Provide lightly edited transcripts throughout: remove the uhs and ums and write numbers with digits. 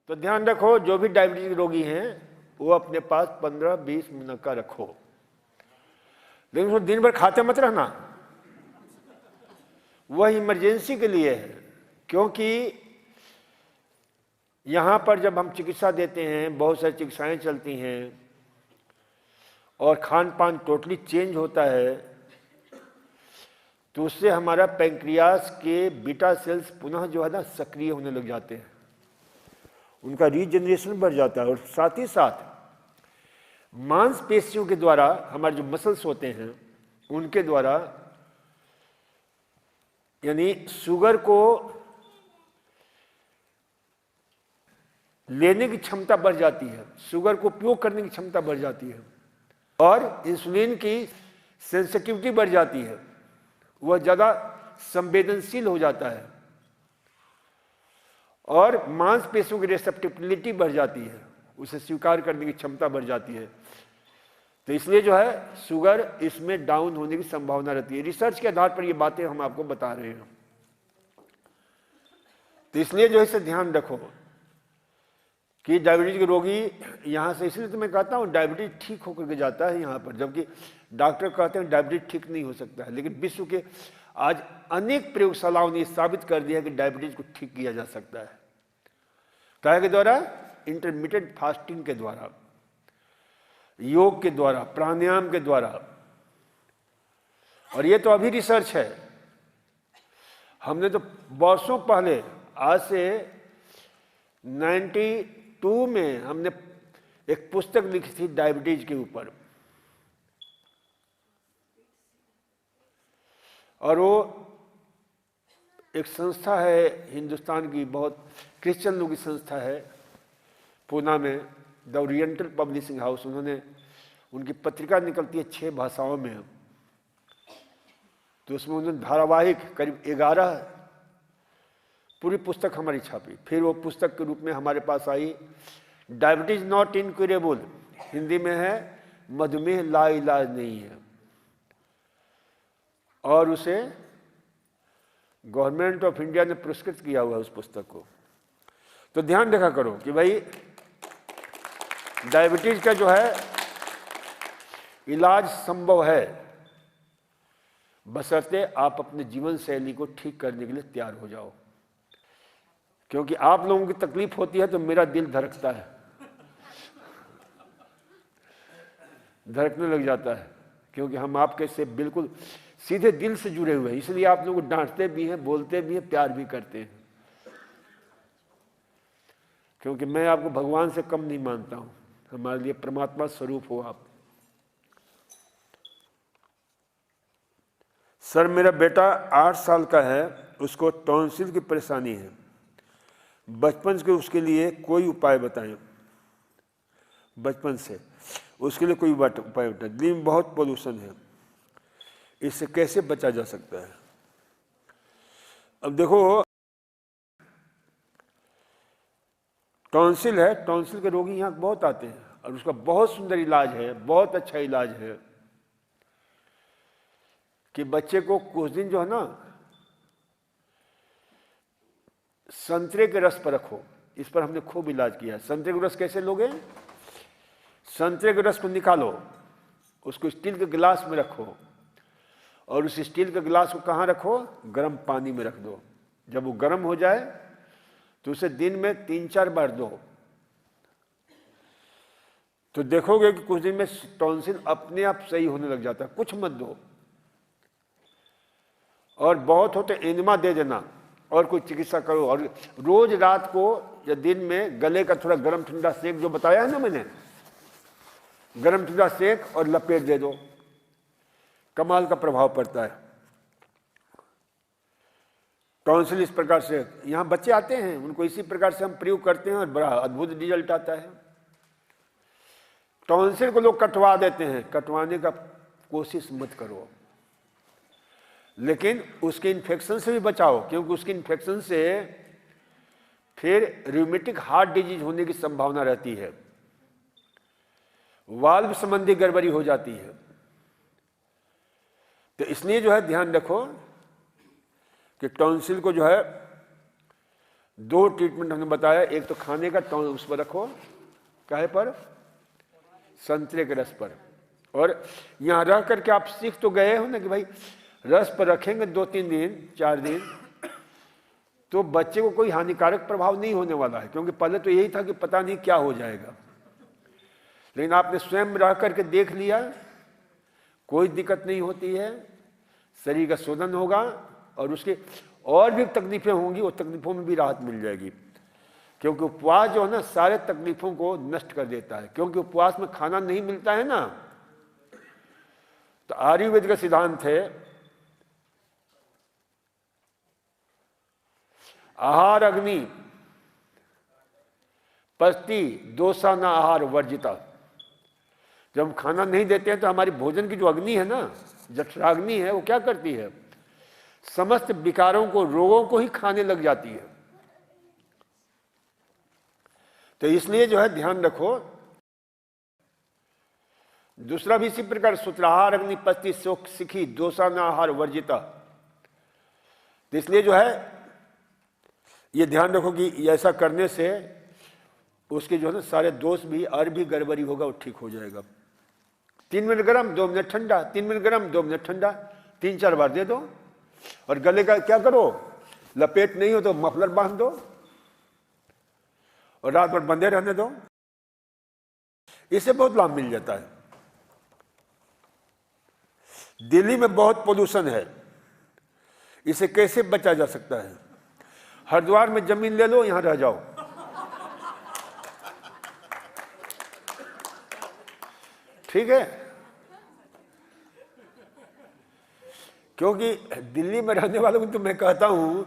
तो ध्यान रखो, जो भी डायबिटीज के रोगी हैं वो अपने पास 15-20 मिनट का रखो, लेकिन उसको दिन भर खाते मत रहना। वह इमरजेंसी के लिए है, क्योंकि यहां पर जब हम चिकित्सा देते हैं, बहुत सारी चिकित्साएं चलती हैं और खान पान टोटली चेंज होता है, तो उससे हमारा पैंक्रियास के बीटा सेल्स पुनः जो है ना सक्रिय होने लग जाते हैं, उनका रीजनरेशन बढ़ जाता है। और साथ ही साथ मांसपेशियों के द्वारा, हमारे जो मसल्स होते हैं उनके द्वारा, यानी शुगर को लेने की क्षमता बढ़ जाती है, शुगर को उपयोग करने की क्षमता बढ़ जाती है, और इंसुलिन की सेंसिटिविटी बढ़ जाती है, वह ज़्यादा संवेदनशील हो जाता है, और मांसपेशियों की रिसेप्टिबिलिटी बढ़ जाती है, उसे स्वीकार करने की क्षमता बढ़ जाती है। तो इसलिए जो है शुगर इसमें डाउन होने की संभावना रहती है। रिसर्च के आधार पर ये बातें हम आपको बता रहे हैं। तो इसलिए जो है इसे ध्यान रखो कि डायबिटीज के रोगी यहाँ से, इसलिए तो मैं कहता हूँ डायबिटीज ठीक होकर के जाता है यहाँ पर, जबकि डॉक्टर कहते हैं डायबिटीज ठीक नहीं हो सकता है। लेकिन विश्व के आज अनेक प्रयोगशालाओं ने साबित कर दिया कि डायबिटीज को ठीक किया जा सकता है। क्या के द्वारा? इंटरमिटेंट फास्टिंग के द्वारा, योग के द्वारा, प्राणायाम के द्वारा। और ये तो अभी रिसर्च है, हमने तो वर्षों पहले, आज से 92 में हमने एक पुस्तक लिखी थी डायबिटीज के ऊपर, और वो एक संस्था है हिंदुस्तान की, बहुत क्रिश्चियन लोगों की संस्था है, पूना में द ओरिएंटल पब्लिशिंग हाउस। उन्होंने, उनकी पत्रिका निकलती है 6 भाषाओं में, तो उसमें उन्होंने धारावाहिक करीब 11 पूरी पुस्तक हमारी छापी। फिर वो पुस्तक के रूप में हमारे पास आई डायबिटीज नॉट इनक्यूरेबल, हिंदी में है मधुमेह लाइलाज नहीं है, और उसे गवर्नमेंट ऑफ इंडिया ने पुरस्कृत किया हुआ है उस पुस्तक को। तो ध्यान रखा करो कि भाई डायबिटीज का जो है इलाज संभव है, बशर्ते आप अपने जीवन शैली को ठीक करने के लिए तैयार हो जाओ। क्योंकि आप लोगों की तकलीफ होती है तो मेरा दिल धड़कता है, धड़कने लग जाता है, क्योंकि हम आपके से बिल्कुल सीधे दिल से जुड़े हुए हैं। इसलिए आप लोग डांटते भी हैं, बोलते भी हैं, प्यार भी करते हैं, क्योंकि मैं आपको भगवान से कम नहीं मानता हूं, हमारे लिए परमात्मा स्वरूप हो आप। सर, मेरा बेटा 8 साल का है, उसको टॉन्सिल की परेशानी है, बचपन से उसके लिए कोई उपाय बताएं। बचपन से उसके लिए कोई उपाय बताएं। दिल्ली में बहुत पोल्यूशन है, इससे कैसे बचा जा सकता है? अब देखो, टॉन्सिल है, टॉन्सिल के रोगी यहाँ बहुत आते हैं, और उसका बहुत सुंदर इलाज है, बहुत अच्छा इलाज है कि बच्चे को कुछ दिन जो है ना संतरे के रस पर रखो। इस पर हमने खूब इलाज किया। संतरे का रस कैसे लोगे? संतरे के रस को निकालो, उसको स्टील के गिलास में रखो, और उस स्टील के गिलास को कहाँ रखो? गर्म पानी में रख दो। जब वो गर्म हो जाए तो उसे दिन में 3-4 बार दो, तो देखोगे कि कुछ दिन में टॉन्सिल अपने आप सही होने लग जाता है। कुछ मत दो, और बहुत हो तो एनिमा दे देना, और कोई चिकित्सा करो। और रोज रात को या दिन में गले का थोड़ा गर्म ठंडा सेक, जो बताया है ना मैंने, गर्म ठंडा सेक और लपेट दे दो, कमाल का प्रभाव पड़ता है। टॉन्सिल इस प्रकार से, यहाँ बच्चे आते हैं, उनको इसी प्रकार से हम प्रयोग करते हैं और बड़ा अद्भुत रिजल्ट आता है। टॉन्सिल को लोग कटवा देते हैं, कटवाने का कोशिश मत करो, लेकिन उसके इन्फेक्शन से भी बचाओ, क्योंकि उसके इन्फेक्शन से फिर रूमेटिक हार्ट डिजीज होने की संभावना रहती है, वाल्व संबंधी गड़बड़ी हो जाती है। तो इसलिए जो है ध्यान रखो कि टॉन्सिल को जो है 2 ट्रीटमेंट हमने बताया, एक तो खाने का उस पर रखो, काहे पर, संतरे के रस पर। और यहाँ रह करके आप सीख तो गए हो ना कि भाई रस पर रखेंगे 2-3 दिन 4 दिन तो बच्चे को कोई हानिकारक प्रभाव नहीं होने वाला है, क्योंकि पहले तो यही था कि पता नहीं क्या हो जाएगा, लेकिन आपने स्वयं रह करके देख लिया, कोई दिक्कत नहीं होती है, शरीर का शोधन होगा और उसके और भी तकलीफें होंगी, वो तकलीफों में भी राहत मिल जाएगी। क्योंकि उपवास जो है ना सारे तकलीफों को नष्ट कर देता है, क्योंकि उपवास में खाना नहीं मिलता है ना। तो आयुर्वेद का सिद्धांत है आहार अग्नि पस्ति दोषा न आहार वर्जिता। जब हम खाना नहीं देते हैं तो हमारी भोजन की जो अग्नि है ना, जठराग्नि है, वो क्या करती है, समस्त विकारों को, रोगों को ही खाने लग जाती है। तो इसलिए जो है ध्यान रखो। दूसरा भी इसी प्रकार सूत्राहार अग्नि पस्ति शोक सिखी दोषा न आहार वर्जिता। तो इसलिए जो है ये ध्यान रखो कि ऐसा करने से उसके जो है ना सारे दोष भी और भी गड़बड़ी होगा वो ठीक हो जाएगा। 3 मिनट गर्म 2 मिनट ठंडा, 3 मिनट गर्म 2 मिनट ठंडा, 3-4 बार दे दो। और गले का क्या करो, लपेट नहीं हो तो मफलर बांध दो और रात भर बंधे रहने दो, इससे बहुत लाभ मिल जाता है। दिल्ली में बहुत पोल्यूशन है, इसे कैसे बचा जा सकता है? हरिद्वार में जमीन ले लो, यहां रह जाओ। ठीक है, क्योंकि दिल्ली में रहने वालों को तो मैं कहता हूं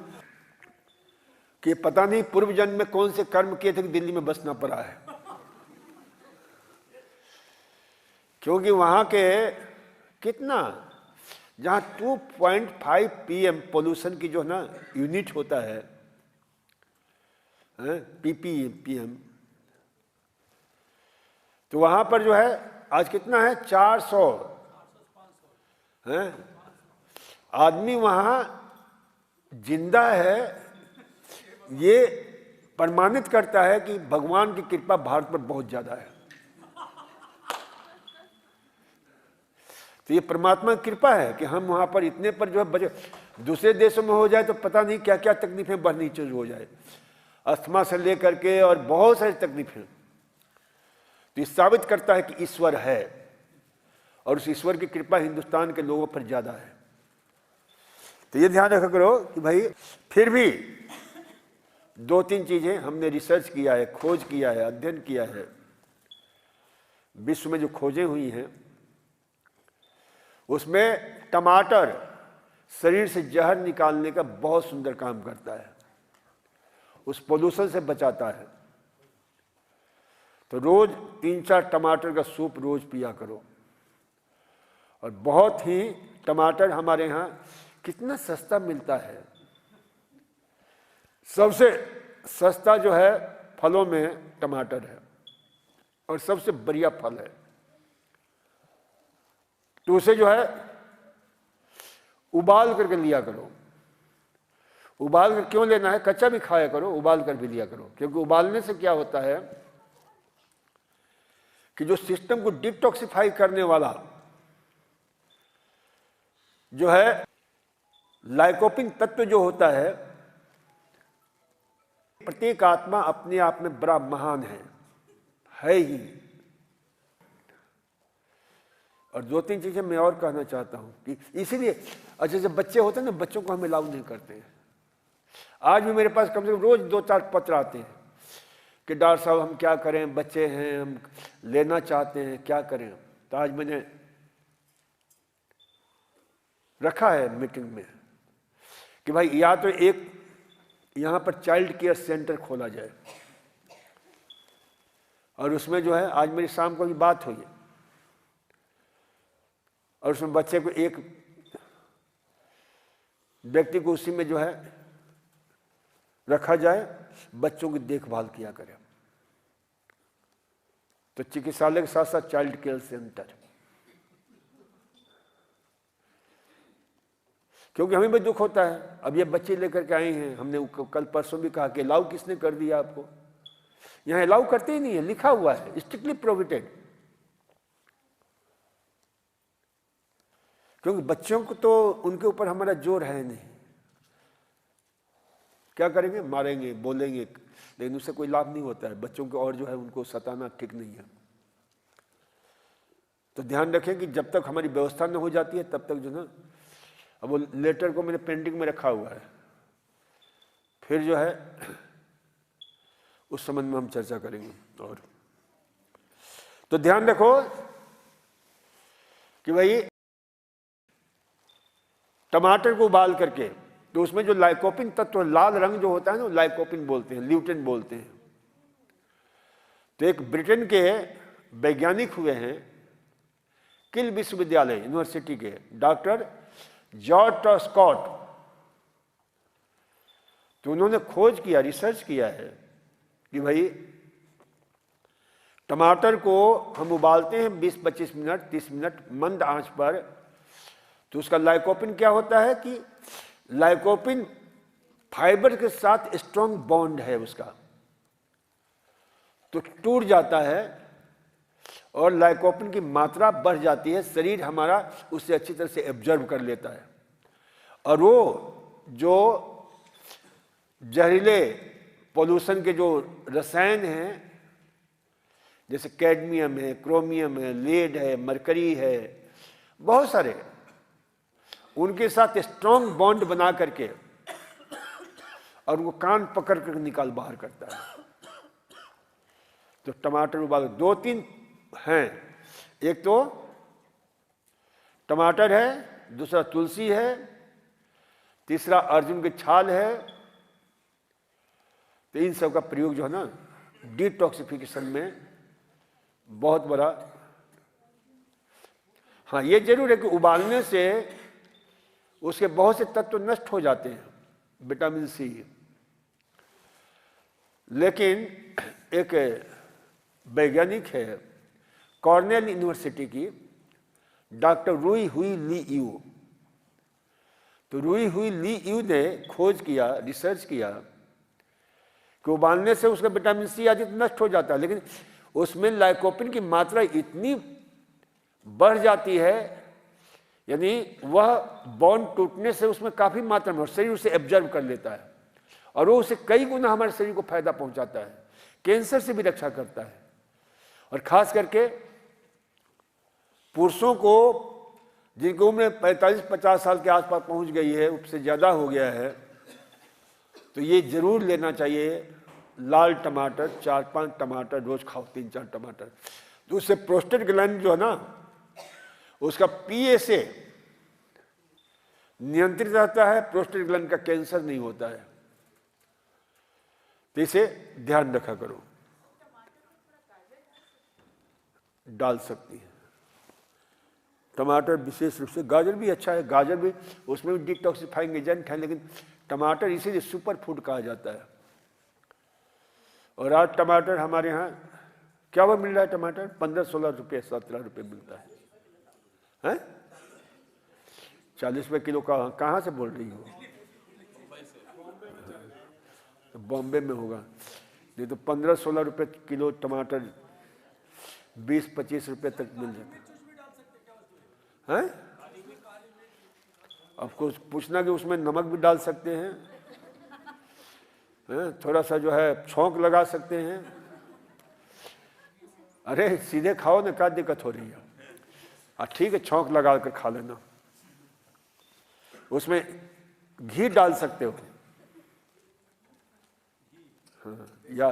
कि पता नहीं पूर्व जन्म में कौन से कर्म किए थे कि दिल्ली में बसना पड़ा है। क्योंकि वहां के कितना, जहां 2.5 पीएम पोल्यूशन की जो ना यूनिट होता है, पीपीएम, तो वहां पर जो है आज कितना है, 400 है आदमी वहां जिंदा है। ये प्रमाणित करता है कि भगवान की कृपा भारत पर बहुत ज्यादा है। तो ये परमात्मा की कृपा है कि हम वहां पर इतने पर जो है बचे। दूसरे देशों में हो जाए तो पता नहीं क्या क्या तकलीफें बढ़नी शुरू हो जाए, अस्थमा से लेकर के और बहुत सारी तकलीफें। तो ये साबित करता है कि ईश्वर है और उस ईश्वर की कृपा हिंदुस्तान के लोगों पर ज्यादा है। तो ये ध्यान रखा करो कि भाई फिर भी 2-3 चीजें हमने रिसर्च किया है, खोज किया है, अध्ययन किया है। विश्व में जो खोजें हुई हैं उसमें टमाटर शरीर से जहर निकालने का बहुत सुंदर काम करता है, उस पोल्यूशन से बचाता है। तो रोज 3-4 टमाटर का सूप रोज पिया करो। और बहुत ही टमाटर हमारे यहाँ कितना सस्ता मिलता है, सबसे सस्ता जो है फलों में टमाटर है और सबसे बढ़िया फल है। तो उसे जो है उबाल करके लिया करो। उबाल कर क्यों लेना है, कच्चा भी खाया करो, उबाल कर भी लिया करो। क्योंकि उबालने से क्या होता है कि जो सिस्टम को डिटॉक्सिफाई करने वाला जो है लाइकोपिन तत्व जो होता है, प्रत्येक आत्मा अपने आप में बड़ा महान है ही। और 2-3 चीजें मैं और कहना चाहता हूं कि इसीलिए अच्छा जब बच्चे होते हैं ना, बच्चों को हम अलाउ नहीं करते हैं। आज भी मेरे पास कम से कम रोज 2-4 पत्र आते हैं कि डॉक्टर साहब हम क्या करें, बच्चे हैं, हम लेना चाहते हैं, क्या करें। तो आज मैंने रखा है मीटिंग में कि भाई या तो एक यहां पर चाइल्ड केयर सेंटर खोला जाए, और उसमें जो है आज मेरी शाम को भी बात हुई है, और उसमें बच्चे को एक व्यक्ति को उसी में जो है रखा जाए, बच्चों की देखभाल किया करे। तो चिकित्सालय के साथ साथ चाइल्ड केयर सेंटर, क्योंकि हमें भी दुख होता है। अब ये बच्चे लेकर के आए हैं, हमने कल परसों भी कहा कि अलाउ किसने कर दिया आपको? यहाँ अलाउ करते ही नहीं है, लिखा हुआ है स्ट्रिक्टली प्रोहिबिटेड। क्योंकि बच्चों को तो उनके ऊपर हमारा जोर है नहीं, क्या करेंगे, मारेंगे, बोलेंगे, लेकिन उससे कोई लाभ नहीं होता है। बच्चों को और जो है उनको सताना ठीक नहीं है। तो ध्यान रखें कि जब तक हमारी व्यवस्था न हो जाती है तब तक जो ना, अब वो लेटर को मैंने पेंडिंग में रखा हुआ है, फिर जो है उस संबंध में हम चर्चा करेंगे। और तो ध्यान रखो कि भाई टमाटर को उबाल करके, तो उसमें जो लाइकोपिन तत्व, लाल रंग जो होता है ना, लाइकोपिन बोलते हैं, ल्यूटेन बोलते हैं। तो एक ब्रिटेन के वैज्ञानिक हुए हैं, किल विश्वविद्यालय यूनिवर्सिटी के डॉक्टर जॉर्ज स्कॉट। तो उन्होंने खोज किया, रिसर्च किया है कि भाई टमाटर को हम उबालते हैं 20-25 मिनट, 30 मिनट मंद आंच पर, तो उसका लाइकोपिन क्या होता है कि लाइकोपिन फाइबर के साथ स्ट्रॉन्ग बॉन्ड है उसका, तो टूट जाता है और लाइकोपिन की मात्रा बढ़ जाती है, शरीर हमारा उससे अच्छी तरह से एब्जॉर्ब कर लेता है। और वो जो जहरीले पोल्यूशन के जो रसायन हैं, जैसे कैडमियम है, क्रोमियम है, लेड है, मरकरी है, बहुत सारे, उनके साथ स्ट्रॉन्ग बॉन्ड बना करके और उनको कान पकड़ कर निकाल बाहर करता है। तो टमाटर उबाल 2-3 हैं, एक तो टमाटर है, दूसरा तुलसी है, तीसरा अर्जुन की छाल है। तो इन सब का प्रयोग जो है ना डिटॉक्सिफिकेशन में बहुत बड़ा। हाँ, ये जरूर है कि उबालने से उसके बहुत से तत्व नष्ट हो जाते हैं, विटामिन सी। लेकिन एक वैज्ञानिक है कॉर्नेल यूनिवर्सिटी की, डॉक्टर रुई हुई ली यू। तो रुई हुई ली यू ने खोज किया, रिसर्च किया कि उबालने से उसका विटामिन सी आदि नष्ट हो जाता है, लेकिन उसमें लाइकोपिन की मात्रा इतनी बढ़ जाती है, यानी वह बॉन्ड टूटने से उसमें काफी मात्रा में शरीर उसे एब्जॉर्ब कर लेता है और वो उसे कई गुना हमारे शरीर को फायदा पहुंचाता है, कैंसर से भी रक्षा करता है। और खास करके पुरुषों को जिनकी उम्र 45-50 साल के आसपास पहुंच गई है, उससे ज्यादा हो गया है, तो ये जरूर लेना चाहिए लाल टमाटर। 4-5 टमाटर रोज खाओ, 3-4 टमाटर। तो उससे प्रोस्टेट ग्लैंड जो है ना, उसका पीएसए नियंत्रित रहता है, प्रोस्टेट ग्लैंड का कैंसर नहीं होता है। तो इसे ध्यान रखा करो। डाल सकती है टमाटर, विशेष रूप से गाजर भी अच्छा है, गाजर भी, उसमें भी डिटॉक्सिफाइंग एजेंट है, लेकिन टमाटर इसीलिए सुपर फूड कहा जाता है। और आज टमाटर हमारे यहाँ क्या वो मिल रहा है, टमाटर 15-16 रुपये, 17 रुपये मिलता है, हैं? 40 रुपये किलो का। कहाँ से बोल रही हो? तो बॉम्बे में होगा। नहीं तो 15-16 रुपये किलो टमाटर 20-25 रुपये तक मिल जाता है। अब कुछ पूछना कि उसमें नमक भी डाल सकते हैं, थोड़ा सा जो है छौंक लगा सकते हैं। अरे सीधे खाओ ना, क्या दिक्कत हो रही है? ठीक है, छौंक लगा कर खा लेना। उसमें घी डाल सकते हो, हाँ, या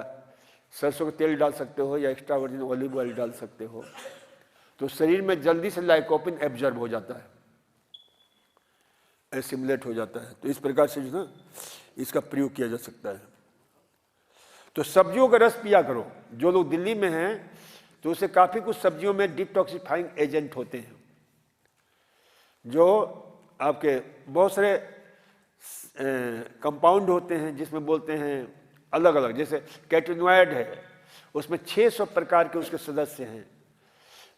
सरसों का तेल डाल सकते हो, या एक्स्ट्रा वर्जिन ऑलिव ऑयल डाल सकते हो। तो शरीर में जल्दी से लाइकोपिन एब्जॉर्ब हो जाता है, एसिमुलेट हो जाता है। तो इस प्रकार से जो ना इसका प्रयोग किया जा सकता है। तो सब्जियों का रस पिया करो। जो लोग दिल्ली में हैं तो उसे काफी कुछ सब्जियों में डिटॉक्सिफाइंग एजेंट होते हैं, जो आपके बहुत सारे कंपाउंड होते हैं, जिसमें बोलते हैं अलग अलग, जैसे कैटेनॉइड है, उसमें 600 प्रकार के उसके सदस्य हैं,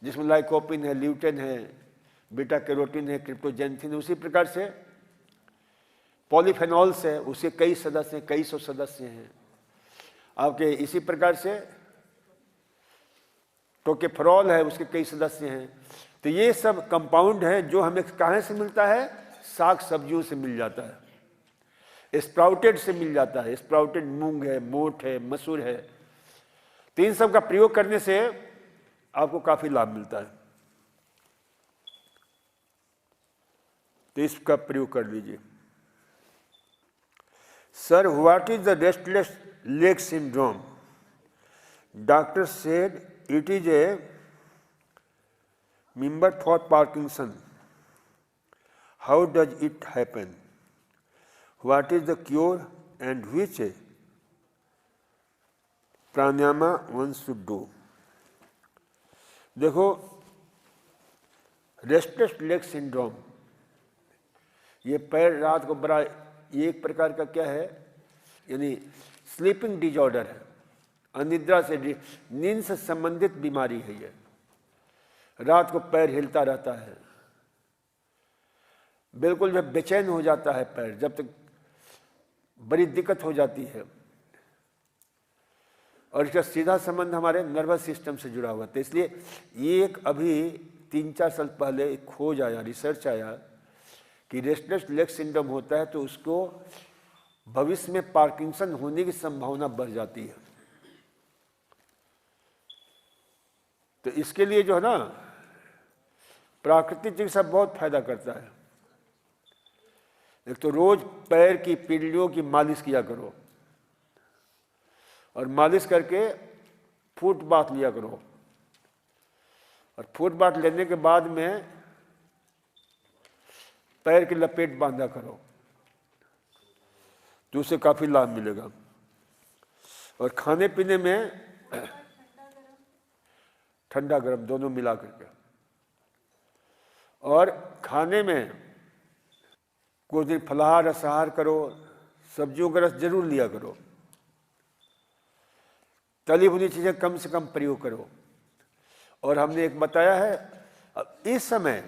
जिसमें लाइकोपिन है, ल्यूटेन है, बीटा कैरोटीन है, क्रिप्टोजेंथिन। उसी प्रकार से पॉलीफेनॉल्स है, उसके कई सदस्य हैं, कई सौ सदस्य हैं आपके। इसी प्रकार से टोकेफेरॉल है, उसके कई सदस्य हैं। तो ये सब कंपाउंड है जो हमें कहाँ से मिलता है? साग सब्जियों से मिल जाता है, स्प्राउटेड से मिल जाता है। स्प्राउटेड मूंग है, मोठ है, मसूर है। तो इन सब का प्रयोग करने से आपको काफी लाभ मिलता है, तो इसका प्रयोग कर लीजिए। Sir, what is the restless leg syndrome? Doctor said it is a member for Parkinson. How does it happen? What is the cure and which pranayama one should do? देखो, रेस्टलेस लेग सिंड्रोम, ये पैर रात को बड़ा, ये एक प्रकार का क्या है, यानी स्लीपिंग डिजॉर्डर है, अनिद्रा से, नींद से संबंधित बीमारी है ये। रात को पैर हिलता रहता है, बिल्कुल जब बेचैन हो जाता है पैर, जब तक बड़ी दिक्कत हो जाती है। और इसका सीधा संबंध हमारे नर्वस सिस्टम से जुड़ा हुआ था। इसलिए ये एक अभी 3-4 साल पहले एक खोज आया, रिसर्च आया कि रेस्टलेस लेग सिंड्रोम होता है तो उसको भविष्य में पार्किंसन होने की संभावना बढ़ जाती है। तो इसके लिए जो है ना, प्राकृतिक चिकित्सा बहुत फायदा करता है। एक तो रोज पैर की पीढ़ियों की मालिश किया करो, और मालिश करके फुट बाथ लिया करो, और फुट बाथ लेने के बाद में पैर की लपेट बांधा करो, तो उससे काफी लाभ मिलेगा। और खाने पीने में ठंडा गरम दोनों मिला करके, और खाने में कुछ दिन फलाहार रसाहार करो, सब्जियों का रस जरूर लिया करो, तली भुनी चीजें कम से कम प्रयोग करो। और हमने एक बताया है, अब इस समय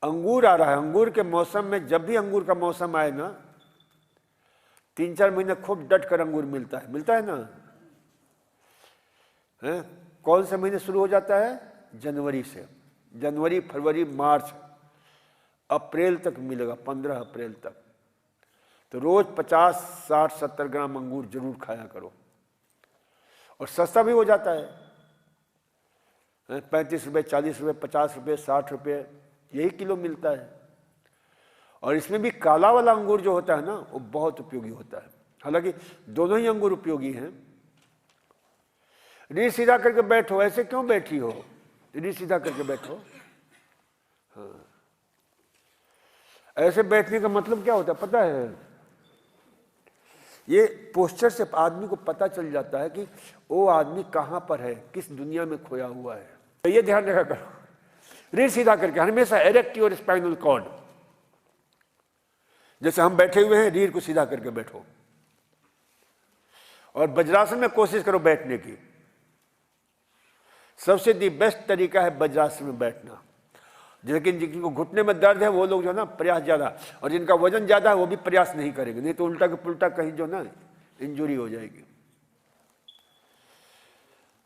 अंगूर आ रहा है, अंगूर के मौसम में, जब भी अंगूर का मौसम आए ना, 3-4 महीने खूब डट कर अंगूर मिलता है ना। है? कौन से महीने शुरू हो जाता है? जनवरी से। जनवरी, फरवरी, मार्च, अप्रैल तक मिलेगा, 15 अप्रैल तक। तो रोज 50, 60, 70 ग्राम अंगूर जरूर खाया करो, और सस्ता भी हो जाता है। 35 रुपये, 40 रुपये, 50 रुपये, 60 रुपये, यही किलो मिलता है। और इसमें भी काला वाला अंगूर जो होता है ना, वो बहुत उपयोगी होता है। हालांकि दोनों ही अंगूर उपयोगी हैं। रीढ़ सीधा करके बैठो, ऐसे क्यों बैठी हो? रीढ़ सीधा करके बैठो। हाँ, ऐसे बैठने का मतलब क्या होता है पता है? ये पोस्चर से आदमी को पता चल जाता है कि वो आदमी कहां पर है, किस दुनिया में खोया हुआ है। तो ये ध्यान रखा करो, रीढ़ सीधा करके, हमेशा एरेक्ट योर स्पाइनल कॉर्ड। जैसे हम बैठे हुए हैं, रीढ़ को सीधा करके बैठो, और वज्रासन में कोशिश करो बैठने की। सबसे दी बेस्ट तरीका है वज्रासन में बैठना। लेकिन जिनको घुटने में दर्द है वो लोग जो है ना प्रयास ज्यादा, और जिनका वजन ज्यादा है वो भी प्रयास नहीं करेंगे, नहीं तो उल्टा के पुल्टा कहीं जो ना इंजुरी हो जाएगी।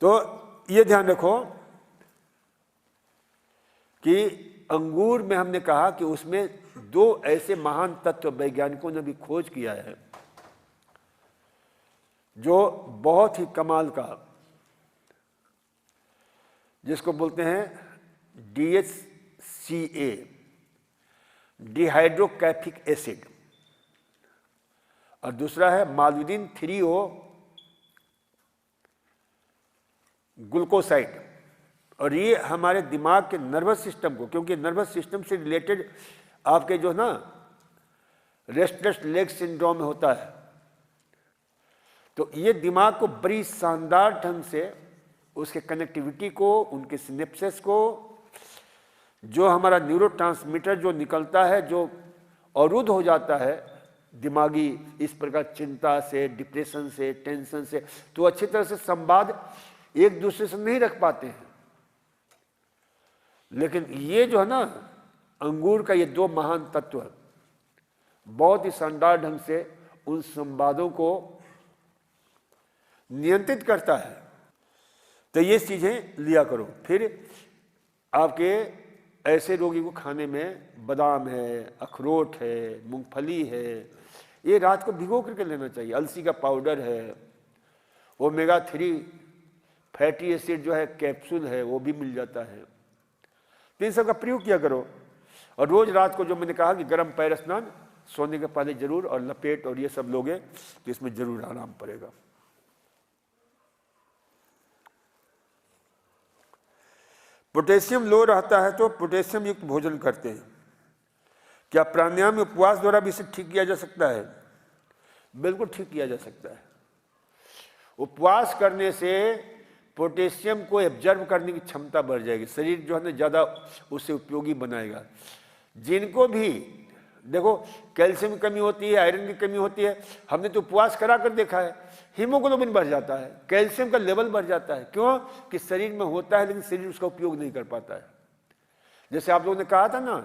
तो ये ध्यान रखो कि अंगूर में हमने कहा कि उसमें 2 ऐसे महान तत्व वैज्ञानिकों ने भी खोज किया है जो बहुत ही कमाल का, जिसको बोलते हैं DHCA, डिहाइड्रोकैफिक एसिड, और दूसरा है मालविडिन 3O ग्लूकोसाइड। और ये हमारे दिमाग के नर्वस सिस्टम को, क्योंकि नर्वस सिस्टम से रिलेटेड आपके जो ना रेस्टलेस लेग सिंड्रोम में होता है, तो ये दिमाग को बड़ी शानदार ढंग से उसके कनेक्टिविटी को, उनके सिनेप्सेस को, जो हमारा न्यूरोट्रांसमीटर जो निकलता है, जो अवरुद्ध हो जाता है दिमागी इस प्रकार चिंता से, डिप्रेशन से, टेंशन से, तो अच्छी तरह से संवाद एक दूसरे से नहीं रख पाते हैं। लेकिन ये जो है ना अंगूर का, ये 2 महान तत्व बहुत ही शानदार ढंग से उन संवादों को नियंत्रित करता है। तो ये चीजें लिया करो। फिर आपके ऐसे रोगी को खाने में बादाम है, अखरोट है, मूंगफली है, ये रात को भिगो करके लेना चाहिए। अलसी का पाउडर है, ओमेगा 3 फैटी एसिड जो है कैप्सूल है, वो भी मिल जाता है। तो इन सब का प्रयोग किया करो। और रोज रात को जो मैंने कहा कि गर्म पैर स्नान सोने के पहले जरूर, और लपेट और ये सब लोगे तो इसमें जरूर आराम पड़ेगा। पोटेशियम लो रहता है तो पोटेशियम युक्त भोजन करते हैं। क्या प्राणायाम उपवास द्वारा भी इसे ठीक किया जा सकता है? बिल्कुल ठीक किया जा सकता है। उपवास करने से पोटेशियम को एब्जर्व करने की क्षमता बढ़ जाएगी, शरीर जो है ना ज़्यादा उससे उपयोगी बनाएगा। जिनको भी देखो कैल्शियम की कमी होती है, आयरन की कमी होती है, हमने तो उपवास करा कर देखा है, हीमोग्लोबिन बढ़ जाता है, कैल्शियम का लेवल बढ़ जाता है। क्यों? कि शरीर में होता है लेकिन शरीर उसका उपयोग नहीं कर पाता है। जैसे आप लोगों ने कहा था ना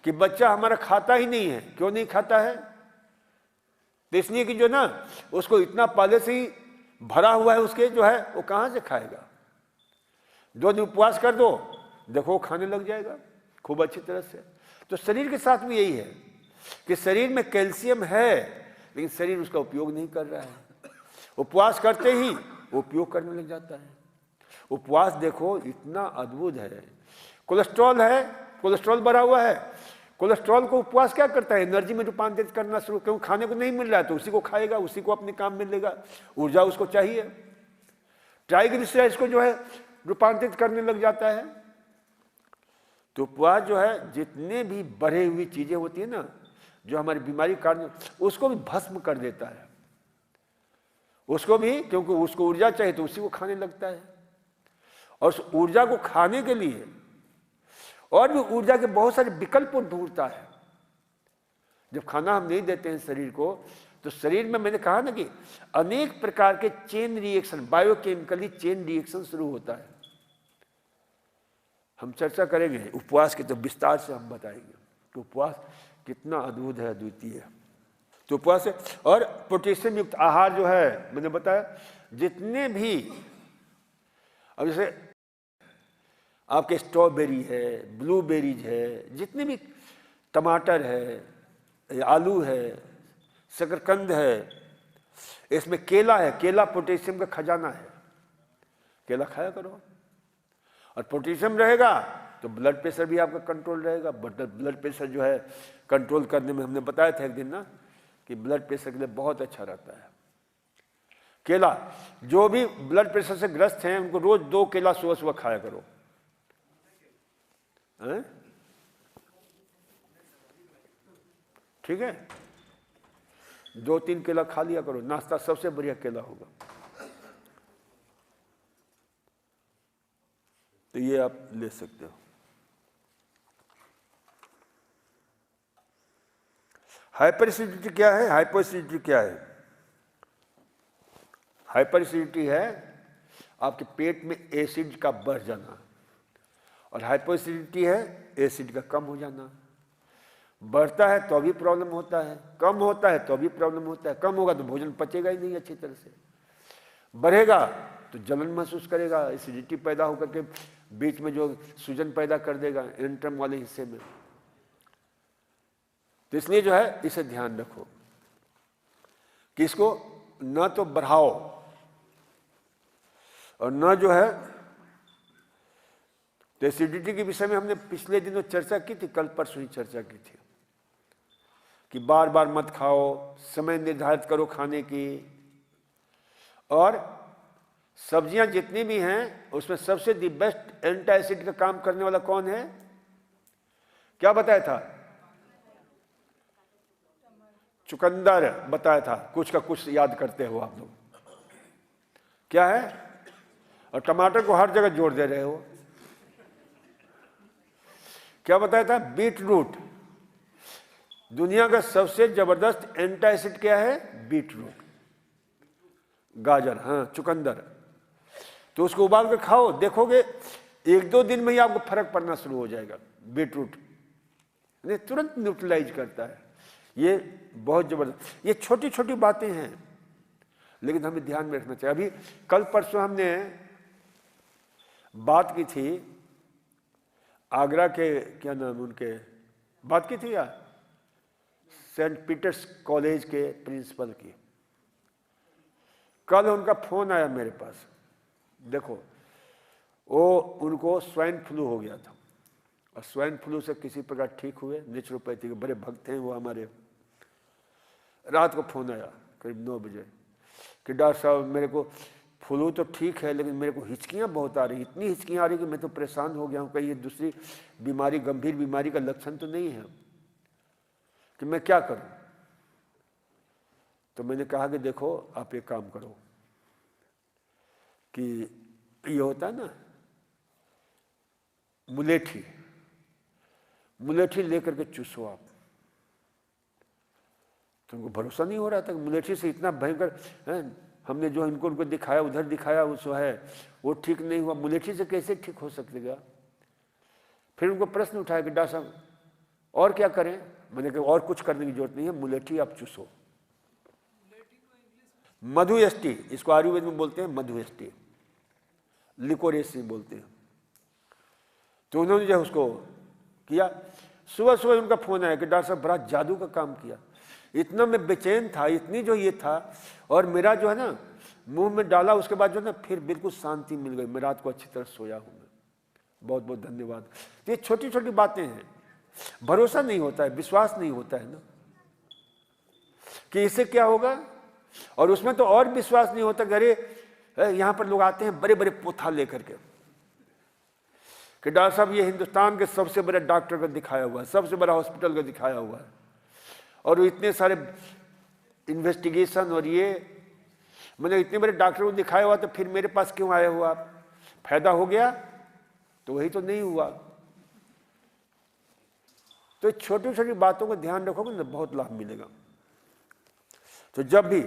कि बच्चा हमारा खाता ही नहीं है। क्यों नहीं खाता है? तो इसलिए कि जो ना उसको इतना पहले से ही भरा हुआ है उसके जो है, वो कहाँ से खाएगा। 2 दिन उपवास कर दो, देखो खाने लग जाएगा खूब अच्छी तरह से। तो शरीर के साथ भी यही है कि शरीर में कैल्शियम है लेकिन शरीर उसका उपयोग नहीं कर रहा है। उपवास करते ही वो उपयोग करने लग जाता है। उपवास देखो इतना अद्भुत है। कोलेस्ट्रॉल है, कोलेस्ट्रॉल बढ़ा हुआ है, कोलेस्ट्रॉल को उपवास क्या करता है? एनर्जी में रूपांतरित करना शुरू। क्यों? खाने को नहीं मिल रहा है तो उसी को खाएगा, उसी को अपने काम में लेगा, ऊर्जा उसको चाहिए। ट्राइग्लिसराइड्स को जो है रूपांतरित करने लग जाता है। तो उपवास जो है जितने भी बढ़े हुई चीजें होती है ना जो हमारी बीमारी कारण, उसको भी भस्म कर देता है। उसको भी, क्योंकि उसको ऊर्जा चाहिए तो उसी को खाने लगता है। और उस ऊर्जा को खाने के लिए और भी ऊर्जा के बहुत सारे विकल्प ढूंढता है। जब खाना हम नहीं देते हैं शरीर को तो शरीर में, मैंने कहा ना कि अनेक प्रकार के chain reaction, biochemically chain reaction शुरू होता है। हम चर्चा करेंगे उपवास के, तो विस्तार से हम बताएंगे कि उपवास कितना अद्भुत है, अद्वितीय है। तो उपवास है। और पोटेशियम युक्त आहार जो है मैंने बताया, जितने भी, अब जैसे आपके स्ट्रॉबेरी है, ब्लूबेरीज है, जितने भी टमाटर है, आलू है, शकरकंद है, इसमें केला है, केला पोटेशियम का खजाना है। केला खाया करो। और पोटेशियम रहेगा तो ब्लड प्रेशर भी आपका कंट्रोल रहेगा। ब्लड प्रेशर जो है कंट्रोल करने में हमने बताया था एक दिन ना कि ब्लड प्रेशर के लिए बहुत अच्छा रहता है केला। जो भी ब्लड प्रेशर से ग्रस्त हैं उनको रोज 2 केला सुबह सुबह खाया करो। ठीक है, 2-3 केला खा लिया करो। नाश्ता सबसे बढ़िया केला होगा। तो ये आप ले सकते हो। हाइपर एसिडिटी क्या है? हाइपर एसिडिटी क्या है? हाइपर एसिडिटी है आपके पेट में एसिड का बढ़ जाना, और हाइपर एसिडिटी है एसिड का कम हो जाना। बढ़ता है तो भी प्रॉब्लम होता है, कम होता है तो भी प्रॉब्लम होता है। कम होगा तो भोजन पचेगा ही नहीं अच्छी तरह से, बढ़ेगा तो जलन महसूस करेगा, एसिडिटी पैदा होकर के बीच में जो सूजन पैदा कर देगा एंट्रम वाले हिस्से में। तो इसलिए जो है इसे ध्यान रखो कि इसको न तो बढ़ाओ और न जो है। तो एसिडिटी के विषय में हमने पिछले दिनों चर्चा की थी, कल परसों ही चर्चा की थी कि बार बार मत खाओ, समय निर्धारित करो खाने की। और सब्जियां जितनी भी हैं उसमें सबसे दी बेस्ट एंटी एसिड का काम करने वाला कौन है? क्या बताया था? चुकंदर बताया था। कुछ का कुछ याद करते हो आप लोग, क्या है? और टमाटर को हर जगह जोड़ दे रहे हो। क्या बताया था? Beetroot. दुनिया का सबसे जबरदस्त एंटी एसिड क्या है? बीट रूट, गाजर, हाँ चुकंदर। तो उसको उबाल कर खाओ, देखोगे 1-2 दिन में ही आपको फर्क पड़ना शुरू हो जाएगा। बीट रूट तुरंत न्यूट्रलाइज करता है। ये बहुत जबरदस्त, ये छोटी छोटी बातें हैं, लेकिन हमें ध्यान में रखना चाहिए। अभी कल परसों हमने बात की थी आगरा के, क्या नाम उनके, बात की थी यार, सेंट पीटर्स कॉलेज के प्रिंसिपल की। कल उनका फोन आया मेरे पास, देखो वो उनको स्वाइन फ्लू हो गया था, और स्वाइन फ्लू से किसी प्रकार ठीक हुए, नेचुरोपैथी के बड़े भक्त हैं वो हमारे। रात को फोन आया करीब 9 बजे कि डॉक्टर साहब मेरे को फ्लू तो ठीक है, लेकिन मेरे को हिचकियाँ बहुत आ रही, इतनी हिचकियाँ आ रही कि मैं तो परेशान हो गया हूँ, कहीं ये दूसरी बीमारी, गंभीर बीमारी का लक्षण तो नहीं है, कि मैं क्या करूँ। तो मैंने कहा कि देखो आप एक काम करो, कि ये होता है ना मुलेठी, मुलेठी लेकर के चूसो आप। तो उनको भरोसा नहीं हो रहा था कि मुलेठी से इतना भयंकर है, हमने जो इनको उनको दिखाया, उधर दिखाया, वो है वो ठीक नहीं हुआ, मुलेठी से कैसे ठीक हो सकेगा। फिर उनको प्रश्न उठाया कि डॉक्टर साहब और क्या करें। मैंने कहा और कुछ करने की जरूरत नहीं है, मुलेठी आप चूसो। मधुएष्टि, इसको आयुर्वेद में बोलते हैं मधुएष्टि, लिकोरेसी बोलते हैं। तो उन्होंने जो उसको किया, सुबह सुबह उनका फोन आया कि डॉक्टर साहब बड़ा जादू का काम किया, इतना मैं बेचैन था, इतनी जो ये था, और मेरा जो है ना मुंह में डाला, उसके बाद जो है ना फिर बिल्कुल शांति मिल गई, मैं रात को अच्छी तरह सोया हूँ। बहुत बहुत धन्यवाद। तो ये छोटी छोटी बातें हैं, भरोसा नहीं होता है, विश्वास नहीं होता है ना कि इससे क्या होगा, और उसमें तो और विश्वास नहीं होता। अरे यहाँ पर लोग आते हैं बड़े बड़े पोथा लेकर के कि डॉक्टर साहब ये हिंदुस्तान के सबसे बड़े डॉक्टर को दिखाया हुआ है, सबसे बड़ा हॉस्पिटल को दिखाया हुआ है, और इतने सारे इन्वेस्टिगेशन, और ये मैंने इतने बड़े डॉक्टर को दिखाया हुआ, तो फिर मेरे पास क्यों आया हुआ, फायदा हो गया? तो वही तो नहीं हुआ। तो छोटी छोटी बातों को ध्यान रखोगे ना, बहुत लाभ मिलेगा। तो जब भी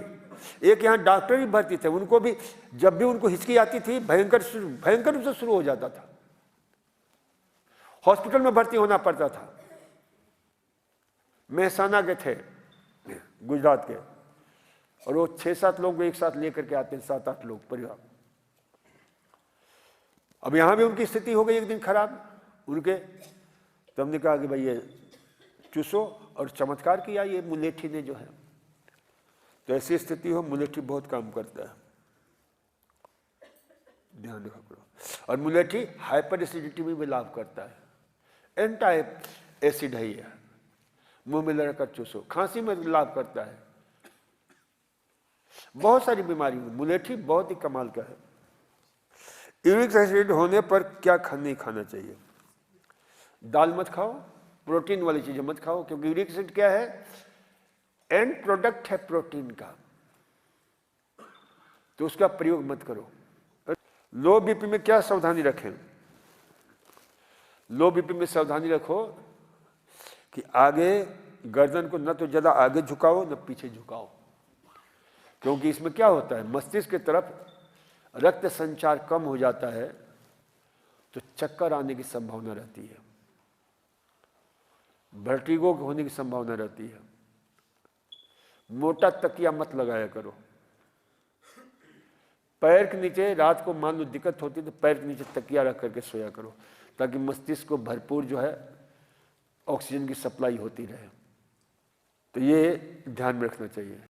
एक यहाँ डॉक्टर भी भर्ती थे, उनको भी जब भी उनको हिचकी आती थी, भयंकर भयंकर रूप से शुरू हो जाता था, हॉस्पिटल में भर्ती होना पड़ता था। मेहसाना के थे, गुजरात के, और वो 6-7 लोग एक साथ लेकर के आते हैं, 7-8 लोग परिवार। अब यहां भी उनकी स्थिति हो गई एक दिन खराब उनके, तो हमने कहा कि भाई ये चूसो, और चमत्कार किया ये मुलेठी ने जो है। तो ऐसी स्थिति हो, मुलेठी बहुत काम करता है, ध्यान रखा करो। और मुलेठी हाइपर एसिडिटी में भी लाभ करता है, एंटी एसिड है ये, मुंह में लगाकर चूसो, खांसी में लाभ करता है, बहुत सारी बीमारी में मुलेठी बहुत ही कमाल का है। यूरिक एसिड होने पर क्या नहीं खाना चाहिए? दाल मत खाओ, प्रोटीन वाली चीजें मत खाओ, क्योंकि यूरिक एसिड क्या है, एंड प्रोडक्ट है प्रोटीन का, तो उसका प्रयोग मत करो। लो बीपी में क्या सावधानी रखें? लो बीपी में सावधानी रखो कि आगे गर्दन को न तो ज्यादा आगे झुकाओ न पीछे झुकाओ, क्योंकि इसमें क्या होता है, मस्तिष्क की तरफ रक्त संचार कम हो जाता है, तो चक्कर आने की संभावना रहती है, वर्टिगो होने की संभावना रहती है। मोटा तकिया मत लगाया करो, पैर के नीचे रात को मान लो दिक्कत होती है तो पैर के नीचे तकिया रख करके सोया करो, ताकि मस्तिष्क को भरपूर जो है ऑक्सीजन की सप्लाई होती रहे। तो ये ध्यान में रखना चाहिए।